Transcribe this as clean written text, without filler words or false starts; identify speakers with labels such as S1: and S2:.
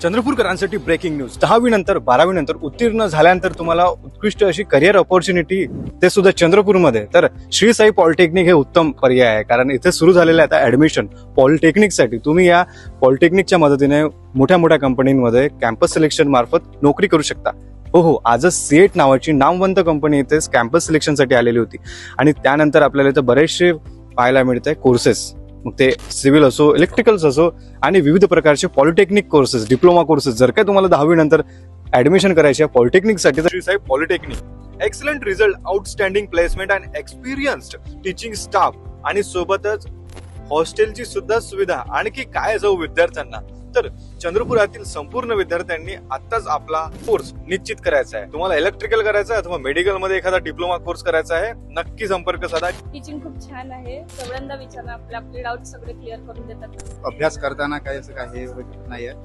S1: चंद्रपूरकरांसाठी breaking news. 10वी नंतर 12वी नंतर उत्तीर्ण झाल्यानंतर तुम्हाला उत्कृष्ट अशी करिअर ऑपॉर्च्युनिटी ते सुद्धा चंद्रपूरमध्ये, तर श्री साई पॉलिटेक्निक हे उत्तम पर्याय आहे. कारण इथे सुरू झालेलं आहे आता ऍडमिशन पॉलिटेक्निकसाठी. तुम्ही या पॉलिटेक्निकच्या मदतीने मोठ्या मोठ्या कंपनीमध्ये कॅम्पस सिलेक्शन मार्फत नोकरी करू शकता. हो, आजच सीएट नावाची नामवंत कंपनी इथेच कॅम्पस सिलेक्शनसाठी आलेली होती आणि त्यानंतर आपल्याला इथे बरेचसे पाहायला मिळत आहे कोर्सेस. मग ते सिव्हिल असो, इलेक्ट्रिकल्स असो आणि विविध प्रकारचे पॉलिटेक्निक कोर्सेस, डिप्लोमा कोर्सेस. जर काय तुम्हाला 10वी नंतर ऍडमिशन करायचे आहे पॉलिटेक्निकसाठी तर Shri Sai polytechnic. Excellent result, outstanding placement and experienced teaching staff आणि सोबतच हॉस्टेलची सुद्धा सुविधा. आणखी काय जाऊ विद्यार्थ्यांना, तर चंद्रपुरातील संपूर्ण विद्यार्थ्यांनी आताच आपला कोर्स निश्चित करायचा आहे. तुम्हाला इलेक्ट्रिकल करायचं आहे अथवा मेडिकल मध्ये एखादा डिप्लोमा कोर्स करायचा आहे, नक्की संपर्क साधा.
S2: टीचिंग खूप छान आहे. सगळ्यांना विचारा, आपले डाऊट सगळे क्लिअर करून देतात.
S3: अभ्यास करताना काही असं काही नाही आहे.